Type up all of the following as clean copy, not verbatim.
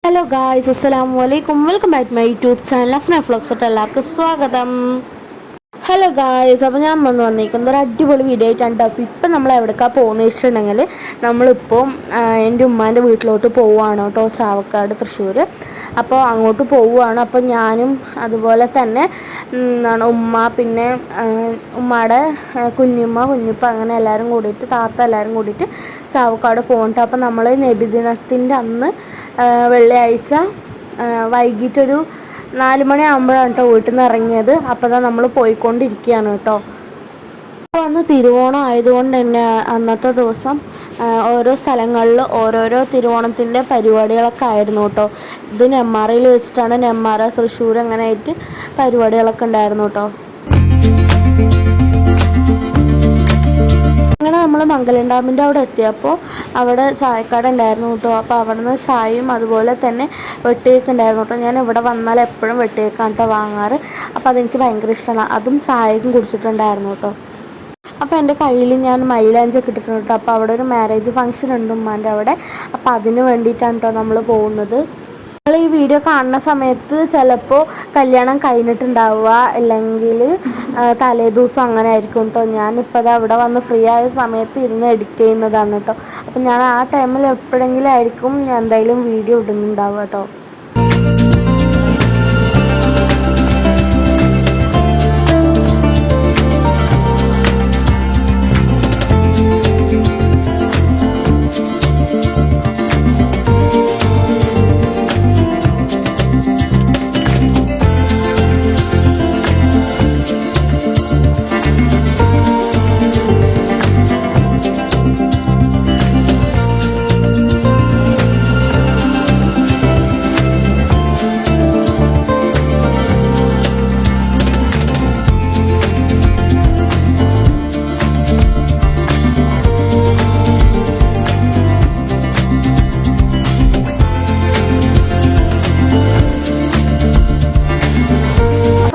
Hello guys, അസ്സലാമു അലൈക്കും. Welcome back to my YouTube channel Afna vlogs. എല്ലാവർക്കും സ്വാഗതം. ഹലോ ഗായ്സ്, അപ്പോൾ ഞാൻ വന്നിരിക്കുന്നത് ഒരു അടിപൊളി വീഡിയോ ആയിട്ടാണ് കേട്ടോ. അപ്പോൾ ഇപ്പം നമ്മൾ എവിടേക്കാണ് പോകുന്നത് വെച്ചിട്ടുണ്ടെങ്കിൽ നമ്മളിപ്പോൾ എൻ്റെ ഉമ്മാൻ്റെ വീട്ടിലോട്ട് പോവുകയാണ് കേട്ടോ, ചാവക്കാട്, തൃശ്ശൂർ. അപ്പോൾ അങ്ങോട്ട് പോവുകയാണ്. അപ്പോൾ ഞാനും അതുപോലെ തന്നെ ഉമ്മ, പിന്നെ ഉമ്മയുടെ കുഞ്ഞുപ്പ, അങ്ങനെ എല്ലാവരും കൂടിയിട്ട്, താത്ത എല്ലാവരും കൂടിയിട്ട് ചാവക്കാട് പോകുന്നുണ്ട്. അപ്പോൾ നമ്മൾ നബിദിനത്തിൻ്റെ അന്ന് വെള്ളിയാഴ്ച വൈകിട്ടൊരു 4 മണിയാകുമ്പോഴാണ് കേട്ടോ വീട്ടിൽ നിന്ന് ഇറങ്ങിയത്. അപ്പോൾ അതാ നമ്മൾ പോയിക്കൊണ്ടിരിക്കുകയാണ് കേട്ടോ. അപ്പോൾ അന്ന് തിരുവോണം ആയതുകൊണ്ട് തന്നെ അന്നത്തെ ദിവസം ഓരോ സ്ഥലങ്ങളിൽ ഓരോരോ തിരുവോണത്തിൻ്റെ പരിപാടികളൊക്കെ ആയിരുന്നു കേട്ടോ. ഇത് നെന്മാറയിൽ വെച്ചിട്ടാണ്, നെന്മാറ, തൃശ്ശൂർ, അങ്ങനെ ആയിട്ട് പരിപാടികളൊക്കെ ഉണ്ടായിരുന്നു കേട്ടോ. അങ്ങനെ നമ്മൾ മംഗലം ഡാമിൻ്റെ അവിടെ എത്തിയപ്പോൾ അവിടെ ചായക്കട ഉണ്ടായിരുന്നു കേട്ടോ. അപ്പോൾ അവിടെ നിന്ന് ചായയും അതുപോലെ തന്നെ വെട്ടിയേക്ക് ഉണ്ടായിരുന്നു കേട്ടോ. ഞാൻ ഇവിടെ വന്നാൽ എപ്പോഴും വെട്ടിയേക്കാണ് കേട്ടോ വാങ്ങാറ്. അപ്പോൾ അതെനിക്ക് ഭയങ്കര ഇഷ്ടമാണ്. അതും ചായയും കുടിച്ചിട്ടുണ്ടായിരുന്നു കേട്ടോ. അപ്പോൾ എൻ്റെ കയ്യിൽ ഞാൻ മൈലാഞ്ചൊക്കെ ഇട്ടിട്ടുണ്ട് കേട്ടോ. അപ്പോൾ അവിടെ ഒരു മാരേജ് ഫംഗ്ഷൻ ഉണ്ട് ഉമ്മാൻ്റെ അവിടെ. അപ്പോൾ അതിന് വേണ്ടിയിട്ടാണ് കേട്ടോ നമ്മൾ പോകുന്നത്. നിങ്ങൾ ഈ വീഡിയോ കാണുന്ന സമയത്ത് ചിലപ്പോൾ കല്യാണം കഴിഞ്ഞിട്ടുണ്ടാവുക, അല്ലെങ്കിൽ തലേദിവസം അങ്ങനെ ആയിരിക്കും കേട്ടോ. ഞാനിപ്പോൾ അത് അവിടെ വന്ന് ഫ്രീ ആയ സമയത്ത് ഇരുന്ന് എഡിറ്റ് ചെയ്യുന്നതാണ് കേട്ടോ. അപ്പം ഞാൻ ആ ടൈമിൽ എപ്പോഴെങ്കിലും ആയിരിക്കും ഞാൻ എന്തായാലും വീഡിയോ ഇടുന്നുണ്ടാവുക കേട്ടോ.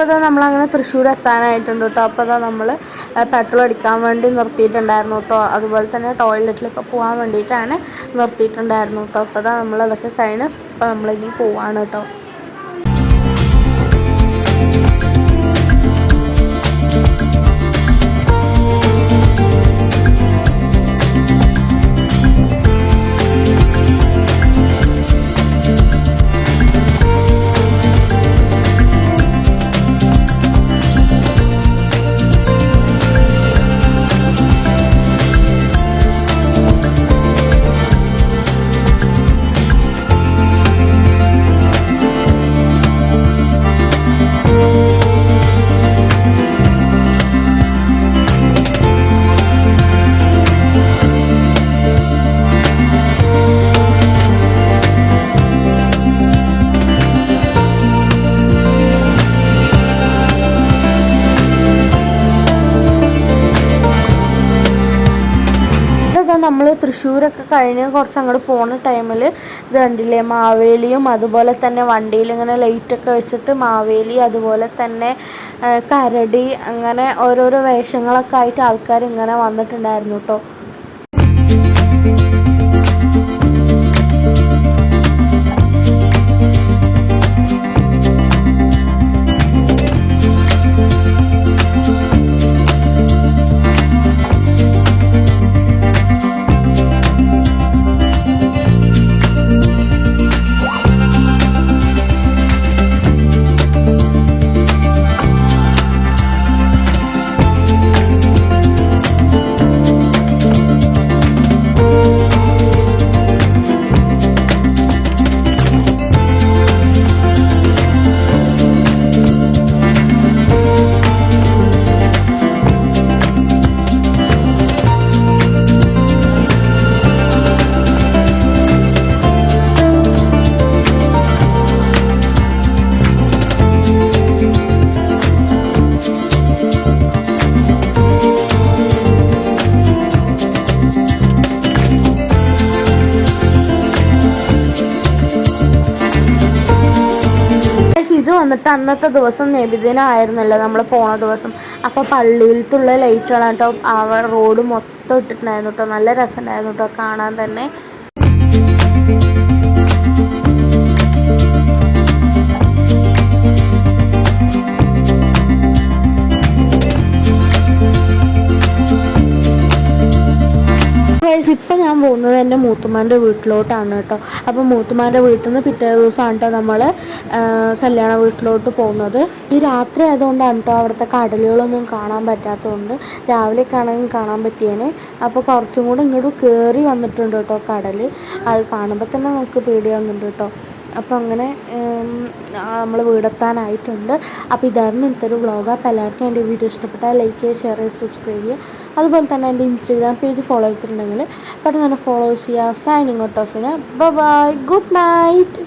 അപ്പോൾ നമ്മളങ്ങനെ തൃശ്ശൂർ എത്താനായിട്ടുണ്ട് കേട്ടോ. അപ്പോൾ നമ്മൾ പെട്രോൾ അടിക്കാൻ വേണ്ടി നിർത്തിയിട്ടുണ്ടായിരുന്നു കേട്ടോ. അതുപോലെ തന്നെ ടോയ്ലറ്റിലൊക്കെ പോകാൻ വേണ്ടിയിട്ടാണ് നിർത്തിയിട്ടുണ്ടായിരുന്നു കേട്ടോ. അപ്പോൾ നമ്മളതൊക്കെ കഴിഞ്ഞ് ഇപ്പോൾ നമ്മളിനി പോവാണ് കേട്ടോ. നമ്മൾ തൃശ്ശൂരൊക്കെ കഴിഞ്ഞ് കുറച്ച് അങ്ങോട്ട് പോകുന്ന ടൈമിൽ ഇത് കണ്ടില്ലേ, മാവേലിയും അതുപോലെ തന്നെ വണ്ടിയിൽ ഇങ്ങനെ ലൈറ്റൊക്കെ വെച്ചിട്ട് മാവേലി, അതുപോലെ തന്നെ കരടി, അങ്ങനെ ഓരോരോ വേഷങ്ങളൊക്കെ ആയിട്ട് ആൾക്കാർ ഇങ്ങനെ വന്നിട്ടുണ്ടായിരുന്നു കേട്ടോ. ഇത് വന്നിട്ട് അന്നത്തെ ദിവസം നബിദിനമായിരുന്നല്ലോ നമ്മൾ പോണ ദിവസം. അപ്പോൾ പള്ളിയിലത്തുള്ള ലൈറ്റുകളാണ് കേട്ടോ. ആ റോഡ് മൊത്തം ഇട്ടിട്ടുണ്ടായിരുന്നു കേട്ടോ. നല്ല രസമുണ്ടായിരുന്നു കേട്ടോ കാണാൻ തന്നെ. പോകുന്നത് തന്നെ മൂത്തുമ്മാൻ്റെ വീട്ടിലോട്ടാണ് കേട്ടോ. അപ്പോൾ മൂത്തുമ്മാൻ്റെ വീട്ടിൽ നിന്ന് പിറ്റേ ദിവസമാണ് കേട്ടോ നമ്മൾ കല്യാണ വീട്ടിലോട്ട് പോകുന്നത്. ഈ രാത്രി ആയതുകൊണ്ടാണ് കേട്ടോ അവിടുത്തെ കടലുകളൊന്നും കാണാൻ പറ്റാത്തതുകൊണ്ട്. രാവിലെയൊക്കെ ആണെങ്കിൽ കാണാൻ പറ്റിയേനെ. അപ്പോൾ കുറച്ചും കൂടെ ഇങ്ങോട്ട് കയറി വന്നിട്ടുണ്ട് കേട്ടോ കടൽ. അത് കാണുമ്പോൾ തന്നെ നമുക്ക് പേടിയാവുന്നുണ്ട് കേട്ടോ. അപ്പോൾ അങ്ങനെ നമ്മൾ വീടെത്താനായിട്ടുണ്ട്. അപ്പോൾ ഇതായിരുന്നു ഇന്നത്തെ ഒരു വ്ളോഗ്. അപ്പോൾ എല്ലാവർക്കും എൻ്റെ വീഡിയോ ഇഷ്ടപ്പെട്ടാൽ ലൈക്ക് ചെയ്യുക, ഷെയർ ചെയ്യുക, സബ്സ്ക്രൈബ് ചെയ്യുക. അതുപോലെ തന്നെ എൻ്റെ ഇൻസ്റ്റാഗ്രാം പേജ് ഫോളോ ചെയ്തിട്ടുണ്ടെങ്കിൽ പെട്ടെന്ന് തന്നെ ഫോളോ ചെയ്യുക. Signing out of. Bye bye, good night.